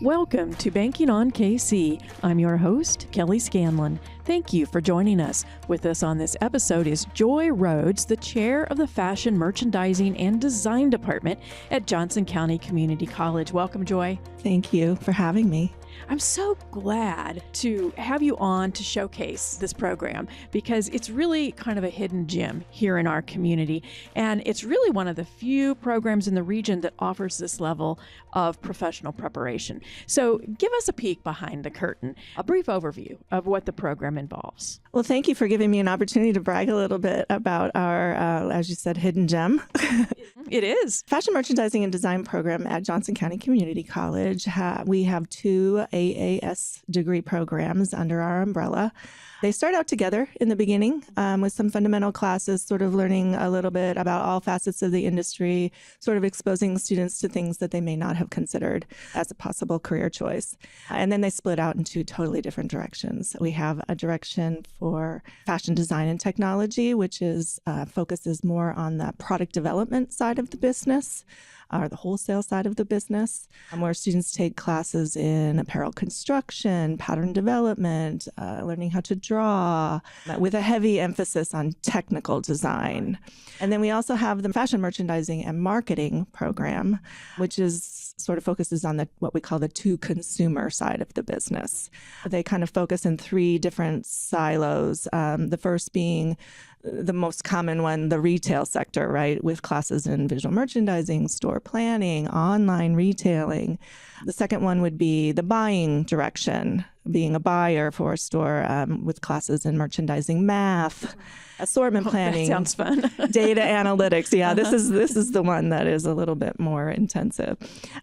Welcome to Banking on KC. I'm your host, Kelly Scanlon. Thank you for joining us. With us on this episode is Joy Rhodes, the chair of the Fashion Merchandising and Design Department at Johnson County Community College. Welcome, Joy. Thank you for having me. I'm so glad to have you on to showcase this program because it's really kind of a hidden gem here in our community. And it's really one of the few programs in the region that offers this level of professional preparation. So give us a peek behind the curtain, a brief overview of what the program involves. Well, thank you for giving me an opportunity to brag a little bit about our, as you said, hidden gem. It is. Fashion Merchandising and Design program at Johnson County Community College. We have two AAS degree programs under our umbrella. They start out together in the beginning with some fundamental classes, sort of learning a little bit about all facets of the industry, sort of exposing students to things that they may not have considered as a possible career choice. And then they split out into totally different directions. We have a direction for fashion design and technology, which is focuses more on the product development side of the business, or the wholesale side of the business, where students take classes in apparel construction, pattern development, learning how to draw, with a heavy emphasis on technical design. And then we also have the fashion merchandising and marketing program, which is sort of focuses on what we call the to-consumer side of the business. They kind of focus in three different silos, the first being the most common one, the retail sector, right, with classes in visual merchandising, store planning, online retailing. The second one would be the buying direction, being a buyer for a store with classes in merchandising math, assortment planning. That sounds fun. Data analytics. Yeah, this is the one that is a little bit more intensive.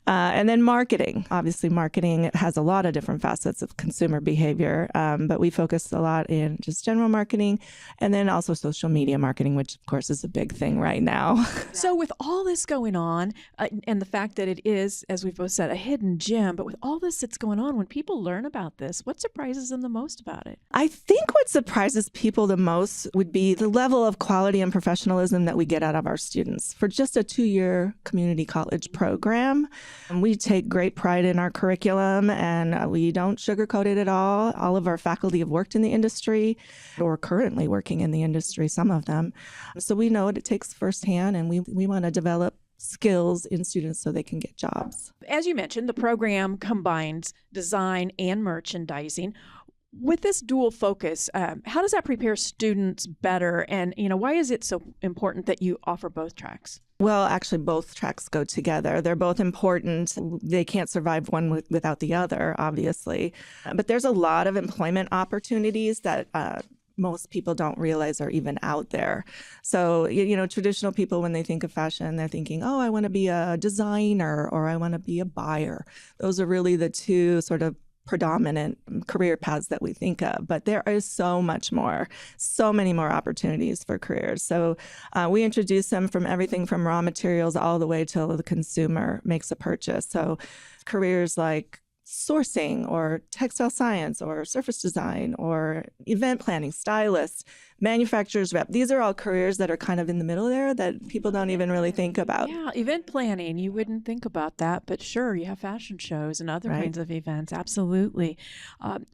And then marketing. Obviously, marketing has a lot of different facets of consumer behavior, but we focus a lot in just general marketing and then also social media marketing, which of course is a big thing right now. So with all this going on and the fact that it is, as we've both said, a hidden gem, but with all this that's going on, when people learn about this, what surprises them the most about it? I think what surprises people the most would be the level of quality and professionalism that we get out of our students. For just a 2-year community college program, we take great pride in our curriculum and we don't sugarcoat it at all. All of our faculty have worked in the industry or currently working in the industry, some of them. So we know what it takes firsthand, and we want to develop skills in students so they can get jobs. As you mentioned, the program combines design and merchandising. With this dual focus, how does that prepare students better? And, why is it so important that you offer both tracks? Well, actually, both tracks go together. They're both important. They can't survive one without the other, obviously. But there's a lot of employment opportunities that most people don't realize are even out there. So, traditional people, when they think of fashion, they're thinking, oh, I want to be a designer or I want to be a buyer. Those are really the two sort of predominant career paths that we think of, but there is so much more, so many more opportunities for careers. So we introduce them from everything from raw materials all the way till the consumer makes a purchase. So careers like sourcing or textile science or surface design or event planning, stylist, manufacturer's rep. These are all careers that are kind of in the middle there that people don't even really think about. Yeah, event planning, you wouldn't think about that, but sure, you have fashion shows and other kinds of events. Absolutely.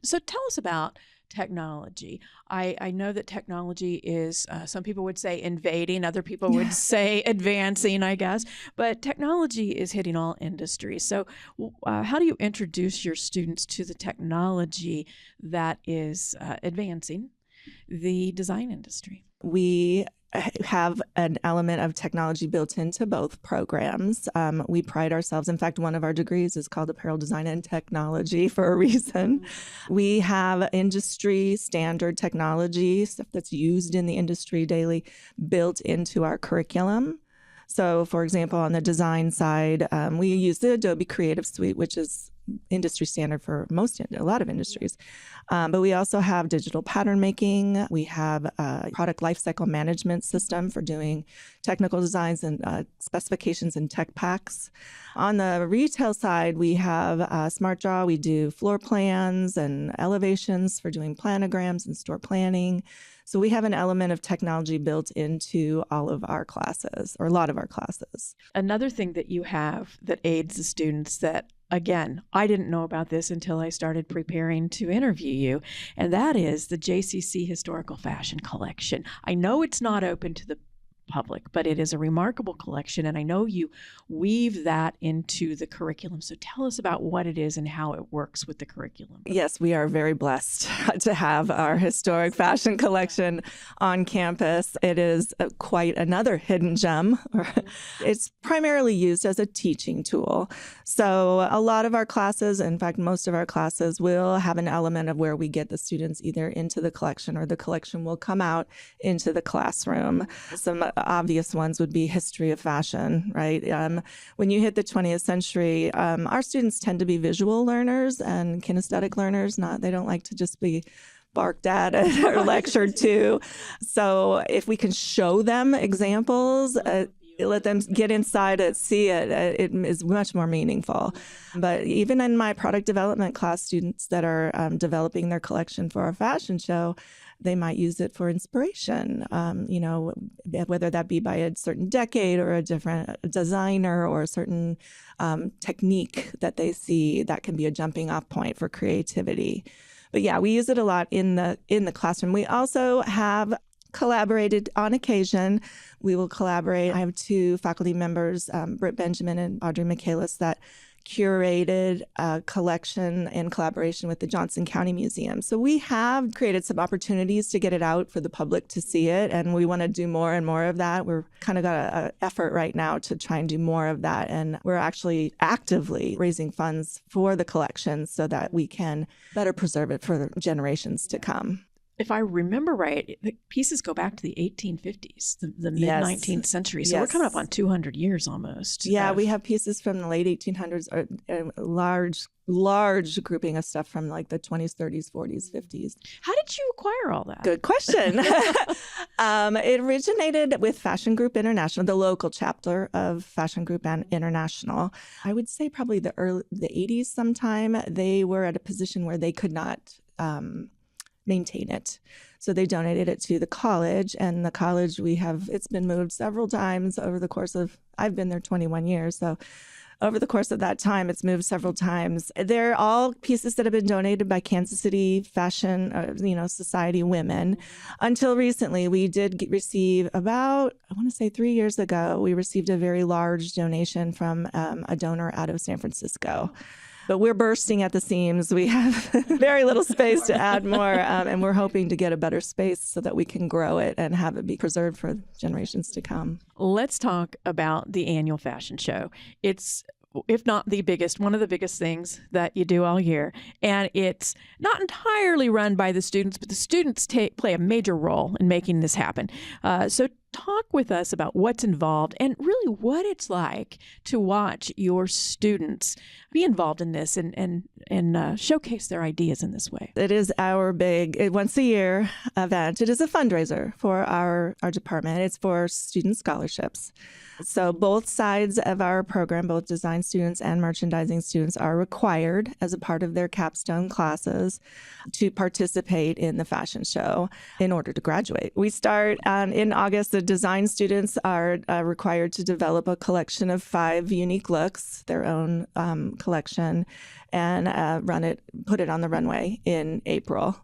So tell us about technology. I know that technology is, some people would say invading, other people would say advancing, I guess, but technology is hitting all industries. So how do you introduce your students to the technology that is advancing the design industry? We have an element of technology built into both programs. We pride ourselves. In fact, one of our degrees is called Apparel Design and Technology for a reason. We have industry standard technology, stuff that's used in the industry daily, built into our curriculum. So, for example, on the design side, we use the Adobe Creative Suite, which is industry standard for a lot of industries. But we also have digital pattern making. We have a product lifecycle management system for doing technical designs and specifications and tech packs. On the retail side, we have SmartDraw. We do floor plans and elevations for doing planograms and store planning. So we have an element of technology built into all of our classes, or a lot of our classes. Another thing that you have that aids the students that again, I didn't know about this until I started preparing to interview you, and that is the JCC Historical Fashion Collection. I know it's not open to the public, but it is a remarkable collection, and I know you weave that into the curriculum. So tell us about what it is and how it works with the curriculum. Yes, we are very blessed to have our historic fashion collection on campus. It is quite another hidden gem. It's primarily used as a teaching tool. So a lot of our classes, in fact, most of our classes, will have an element of where we get the students either into the collection or the collection will come out into the classroom. Some obvious ones would be history of fashion, right? When you hit the 20th century, our students tend to be visual learners and kinesthetic learners. They don't like to just be barked at or lectured to. So if we can show them examples, let them get inside it, see it, it is much more meaningful. But even in my product development class, students that are developing their collection for a fashion show, they might use it for inspiration, whether that be by a certain decade or a different designer or a certain technique that they see that can be a jumping off point for creativity. But yeah, we use it a lot in the classroom. We also have collaborated on occasion. We will collaborate. I have two faculty members, Britt Benjamin and Audrey Michaelis, that curated a collection in collaboration with the Johnson County Museum. So we have created some opportunities to get it out for the public to see it, and we want to do more and more of that. We're kind of got an effort right now to try and do more of that, and we're actually actively raising funds for the collection so that we can better preserve it for generations to come. If I remember right, the pieces go back to the 1850s, the mid-19th century. So we're coming up on 200 years almost. Yeah, we have pieces from the late 1800s, a large grouping of stuff from like the 20s, 30s, 40s, 50s. How did you acquire all that? Good question. It originated with Fashion Group International, the local chapter of Fashion Group International. I would say probably the 80s sometime. They were at a position where they could not maintain it. So they donated it to the college, and the college it's been moved several times over the course of, I've been there 21 years. So over the course of that time, it's moved several times. They're all pieces that have been donated by Kansas City Fashion, Society women. Until recently, we did receive about, I want to say 3 years ago, we received a very large donation from a donor out of San Francisco. But we're bursting at the seams. We have very little space to add more, and we're hoping to get a better space so that we can grow it and have it be preserved for generations to come. Let's talk about the annual fashion show. It's, if not the biggest, one of the biggest things that you do all year. And it's not entirely run by the students, but the students play a major role in making this happen. So talk with us about what's involved and really what it's like to watch your students be involved in this and showcase their ideas in this way. It is our big once a year event. It is a fundraiser for our department. It's for student scholarships. So both sides of our program, both design students and merchandising students, are required as a part of their capstone classes to participate in the fashion show in order to graduate. We start in August. The design students are required to develop a collection of 5 unique looks, their own collection, and put it on the runway in April.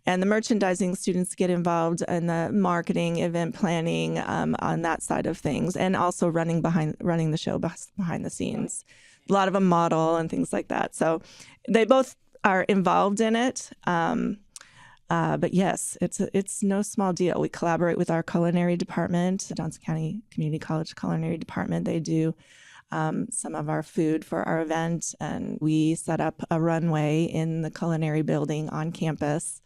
And the merchandising students get involved in the marketing, event planning, on that side of things, and also running the show behind the scenes. A lot of them model and things like that. So they both are involved in it. But yes, it's no small deal. We collaborate with our culinary department, Johnson County Community College Culinary Department. They do some of our food for our event, and we set up a runway in the culinary building on campus.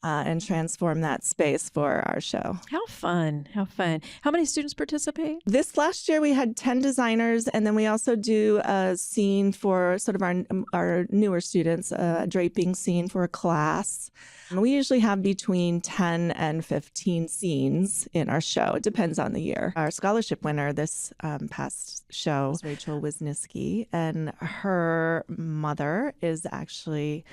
And transform that space for our show. How fun. How fun. How many students participate? This last year, we had 10 designers, and then we also do a scene for sort of our newer students, a draping scene for a class. And we usually have between 10 and 15 scenes in our show. It depends on the year. Our scholarship winner this past show was Rachel Wisniewski, and her mother is actually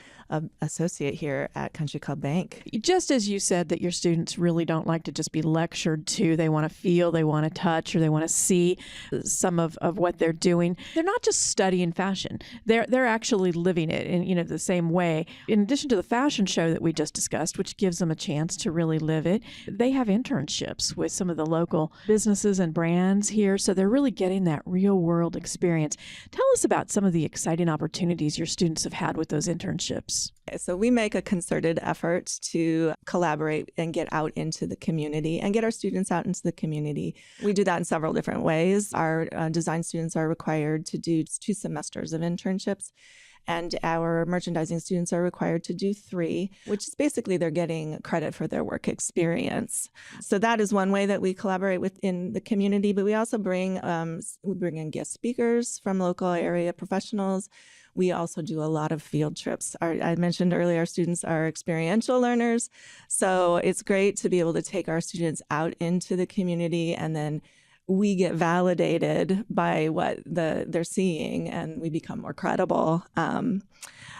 associate here at Country Club Bank. Just as you said that your students really don't like to just be lectured to, they want to feel, they want to touch, or they want to see some of what they're doing. They're not just studying fashion. They're actually living it in the same way. In addition to the fashion show that we just discussed, which gives them a chance to really live it, they have internships with some of the local businesses and brands here. So they're really getting that real world experience. Tell us about some of the exciting opportunities your students have had with those internships. So we make a concerted effort to collaborate and get out into the community and get our students out into the community. We do that in several different ways. Our design students are required to do 2 semesters of internships, and our merchandising students are required to do 3, which is basically they're getting credit for their work experience. So that is one way that we collaborate within the community, but we also bring in guest speakers from local area professionals. We also do a lot of field trips. I mentioned earlier, our students are experiential learners. So it's great to be able to take our students out into the community, and then we get validated by what they're seeing, and we become more credible.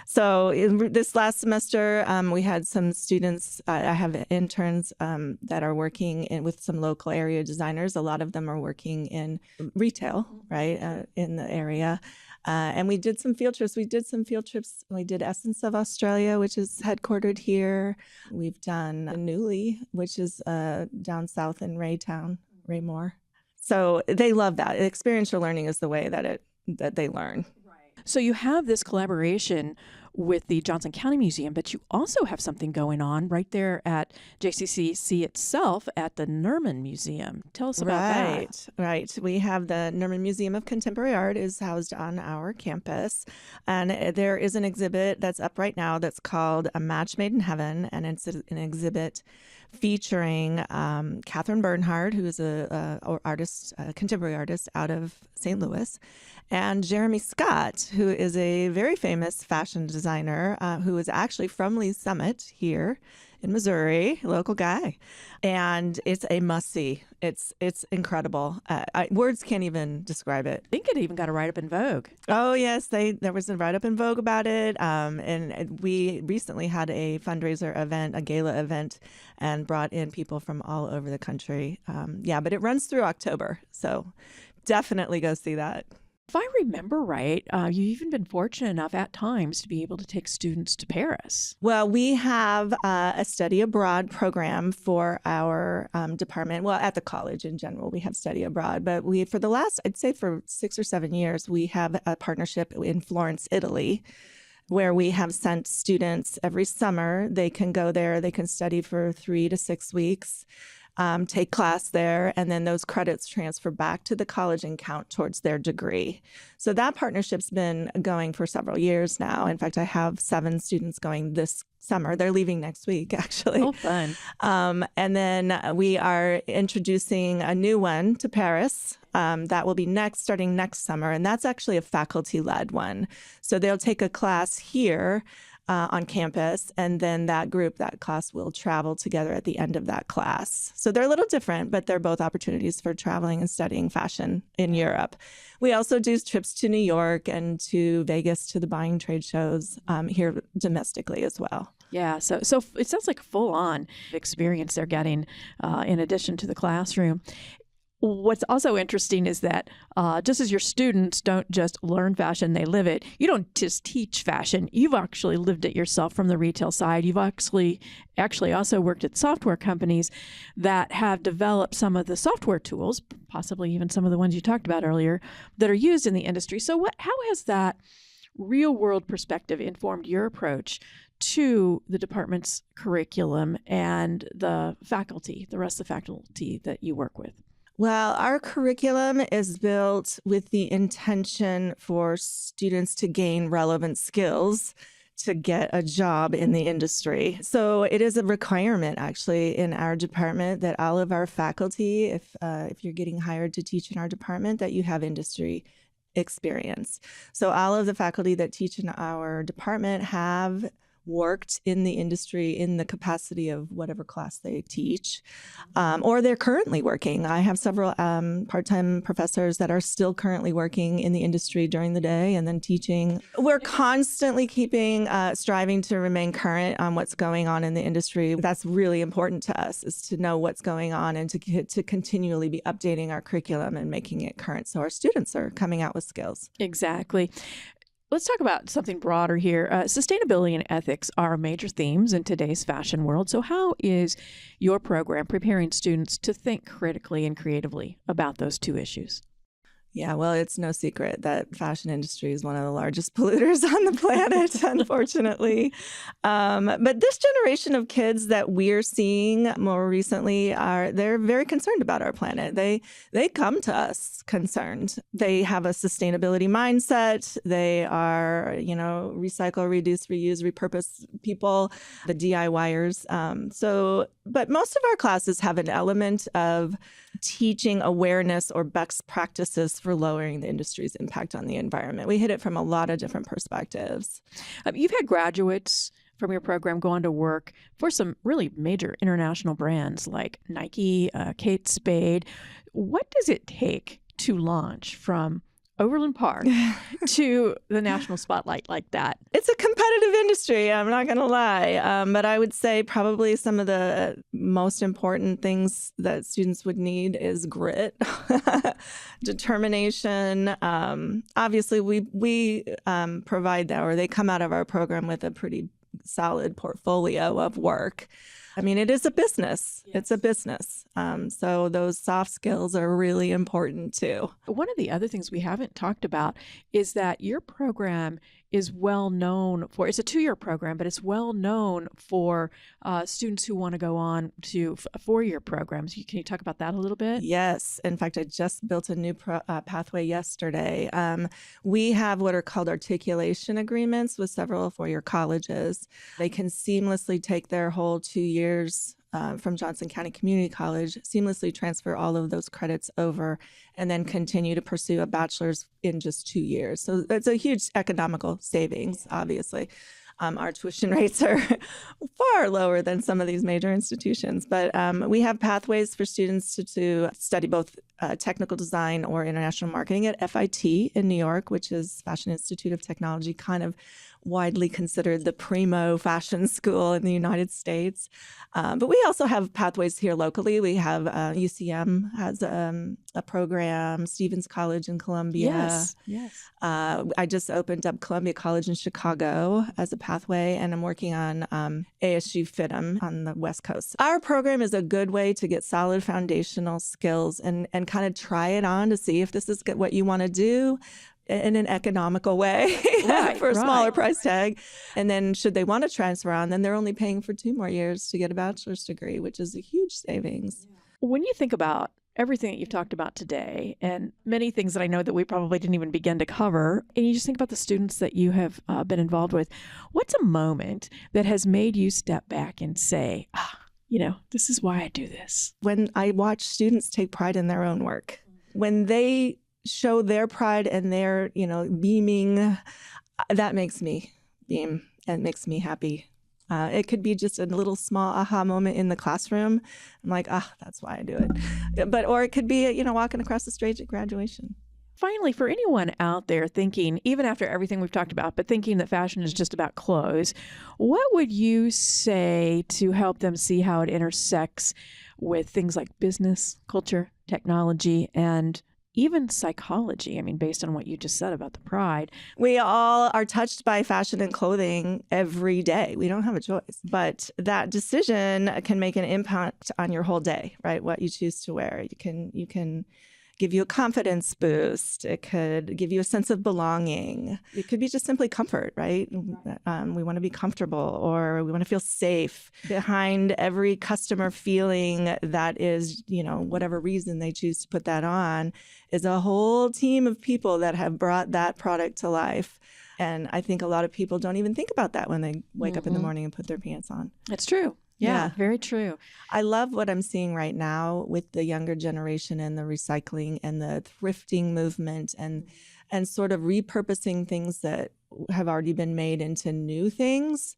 So in this last semester, we had some students, I have interns that are working with some local area designers. A lot of them are working in retail, right, in the area. And we did some field trips. We did Essence of Australia, which is headquartered here. We've done Newly, which is down south in Raymore. So they love that. Experiential learning is the way that they learn. So you have this collaboration with the Johnson County Museum, but you also have something going on right there at JCCC itself at the Nerman Museum. Tell us about that. Right. We have the Nerman Museum of Contemporary Art is housed on our campus, and there is an exhibit that's up right now that's called A Match Made in Heaven, and it's an exhibit featuring Catherine Bernhard, who is a contemporary artist out of St. Louis, and Jeremy Scott, who is a very famous fashion designer who is actually from Lee's Summit here in Missouri, local guy. And it's a must-see. It's incredible. Words can't even describe it. I think it even got a write-up in Vogue. Oh, yes. There was a write-up in Vogue about it. And we recently had a fundraiser event, a gala event, and brought in people from all over the country. But it runs through October. So definitely go see that. If I remember right, you've even been fortunate enough at times to be able to take students to Paris. Well, we have a study abroad program for our department. Well, at the college in general, we have study abroad. But for the last, I'd say for 6 or 7 years, we have a partnership in Florence, Italy, where we have sent students every summer. They can go there. They can study for 3 to 6 weeks. Take class there, and then those credits transfer back to the college and count towards their degree. So that partnership's been going for several years now. In fact, I have 7 students going this summer. They're leaving next week, actually. Oh, fun. And then we are introducing a new one to Paris. That will be starting next summer, and that's actually a faculty-led one. So they'll take a class here on campus, and then that class will travel together at the end of that class. So they're a little different, but they're both opportunities for traveling and studying fashion in Europe. We also do trips to New York and to Vegas to the buying trade shows here domestically as well. Yeah, so it sounds like a full-on experience they're getting in addition to the classroom. What's also interesting is that just as your students don't just learn fashion, they live it. You don't just teach fashion. You've actually lived it yourself from the retail side. You've actually also worked at software companies that have developed some of the software tools, possibly even some of the ones you talked about earlier, that are used in the industry. So how has that real-world perspective informed your approach to the department's curriculum and the rest of the faculty that you work with? Well, our curriculum is built with the intention for students to gain relevant skills to get a job in the industry. So it is a requirement, actually, in our department that all of our faculty, if you're getting hired to teach in our department, that you have industry experience. So all of the faculty that teach in our department have worked in the industry in the capacity of whatever class they teach, or they're currently working. I have several part-time professors that are still currently working in the industry during the day and then teaching. We're constantly striving to remain current on what's going on in the industry. That's really important to us, is to know what's going on and to continually be updating our curriculum and making it current so our students are coming out with skills. Exactly. Let's talk about something broader here. Sustainability and ethics are major themes in today's fashion world. So how is your program preparing students to think critically and creatively about those two issues? Yeah, well, it's no secret that fashion industry is one of the largest polluters on the planet, unfortunately. But this generation of kids that we're seeing more recently they're very concerned about our planet. They come to us concerned. They have a sustainability mindset. They are, recycle, reduce, reuse, repurpose people, the DIYers. But most of our classes have an element of teaching awareness or best practices for lowering the industry's impact on the environment. We hit it from a lot of different perspectives. You've had graduates from your program go on to work for some really major international brands like Nike, Kate Spade. What does it take to launch from Overland Park to the national spotlight like that? It's a competitive industry, I'm not going to lie. But I would say probably some of the most important things that students would need is grit, determination. Obviously, we provide that, or they come out of our program with a pretty solid portfolio of work. I mean, it is a business. Yes. It's a business. So those soft skills are really important too. One of the other things we haven't talked about is that your program is well known for, it's a 2-year program, but it's well known for students who want to go on to 4-year programs. Can you talk about that a little bit? Yes. In fact, I just built a new pathway yesterday. We have what are called articulation agreements with several 4-year colleges. They can seamlessly take their whole 2 years from Johnson County Community College, seamlessly transfer all of those credits over, and then continue to pursue a bachelor's in just 2 years. So that's a huge economical savings, obviously. Our tuition rates are far lower than some of these major institutions, but we have pathways for students to study both technical design or international marketing at FIT in New York, which is Fashion Institute of Technology, kind of widely considered the primo fashion school in the United States. But we also have pathways here locally. We have UCM has a program, Stevens College in Columbia. Yes. I just opened up Columbia College in Chicago as a pathway, and I'm working on ASU FITM on the West Coast. Our program is a good way to get solid foundational skills and kind of try it on to see if this is what you want to do in an economical way for a smaller price tag. And then should they want to transfer on, then they're only paying for 2 more years to get a bachelor's degree, which is a huge savings. When you think about everything that you've talked about today and many things that I know that we probably didn't even begin to cover, and you just think about the students that you have been involved with, what's a moment that has made you step back and say, this is why I do this? When I watch students take pride in their own work, when they show their pride and their, beaming, that makes me beam and makes me happy. It could be just a little small aha moment in the classroom. I'm like, that's why I do it. Or it could be, walking across the stage at graduation. Finally, for anyone out there thinking, even after everything we've talked about, but thinking that fashion is just about clothes, what would you say to help them see how it intersects with things like business, culture, technology, and even psychology? I mean, based on what you just said about the pride. We all are touched by fashion and clothing every day. We don't have a choice. But that decision can make an impact on your whole day, right? What you choose to wear. You can give you a confidence boost. It could give you a sense of belonging. It could be just simply comfort, right? We want to be comfortable, or we want to feel safe. Behind every customer feeling that is, whatever reason they choose to put that on, is a whole team of people that have brought that product to life. And I think a lot of people don't even think about that when they wake up in the morning and put their pants on. That's true. Yeah, very true. I love what I'm seeing right now with the younger generation and the recycling and the thrifting movement and sort of repurposing things that have already been made into new things.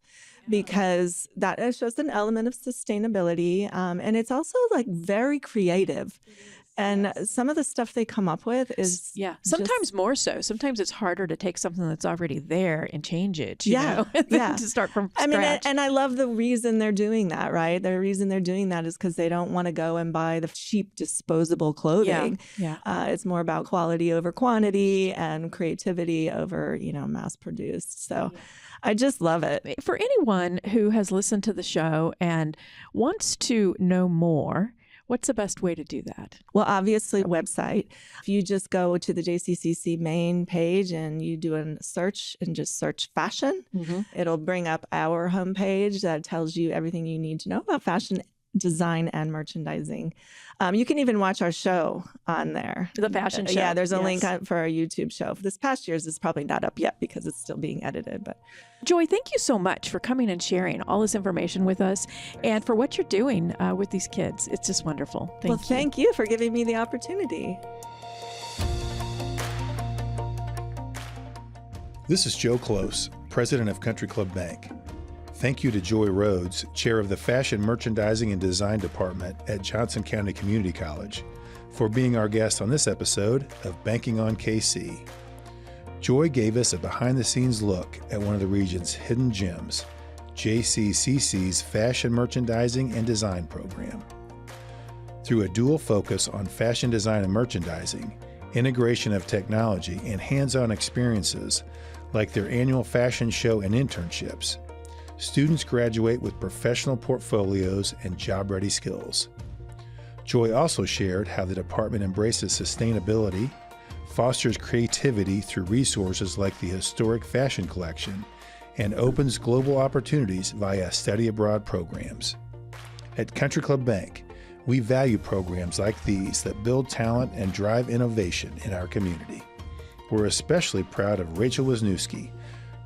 because that is just an element of sustainability. And it's also like very creative. And some of the stuff they come up with is sometimes more so. Sometimes it's harder to take something that's already there and change it, you know, than to start from scratch. I mean, and I love the reason they're doing that, right? The reason they're doing that is because they don't want to go and buy the cheap disposable clothing. It's more about quality over quantity and creativity over, you know, mass produced. So I just love it. For anyone who has listened to the show and wants to know more, what's the best way to do that? Well, obviously, a website. If you just go to the JCCC main page and you do a search and just search fashion, it'll bring up our homepage that tells you everything you need to know about fashion design and merchandising. You can even watch our show on there. The fashion show. Yeah, there's a link for our YouTube show. For this past year's is probably not up yet because it's still being edited. But Joy, thank you so much for coming and sharing all this information with us and for what you're doing with these kids. It's just wonderful. Thank you for giving me the opportunity. This is Joe Close, president of Country Club Bank. Thank you to Joy Rhodes, chair of the Fashion Merchandising and Design Department at Johnson County Community College, for being our guest on this episode of Banking on KC. Joy gave us a behind-the-scenes look at one of the region's hidden gems, JCCC's Fashion Merchandising and Design program. Through a dual focus on fashion design and merchandising, integration of technology, and hands-on experiences like their annual fashion show and internships, students graduate with professional portfolios and job-ready skills. Joy also shared how the department embraces sustainability, fosters creativity through resources like the Historic Fashion Collection, and opens global opportunities via study abroad programs. At Country Club Bank, we value programs like these that build talent and drive innovation in our community. We're especially proud of Rachel Wisniewski,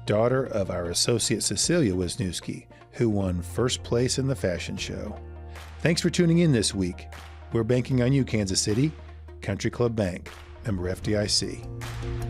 daughter of our associate Cecilia Wisniewski, who won first place in the fashion show. Thanks for tuning in this week. We're banking on you, Kansas City. Country Club Bank, member FDIC.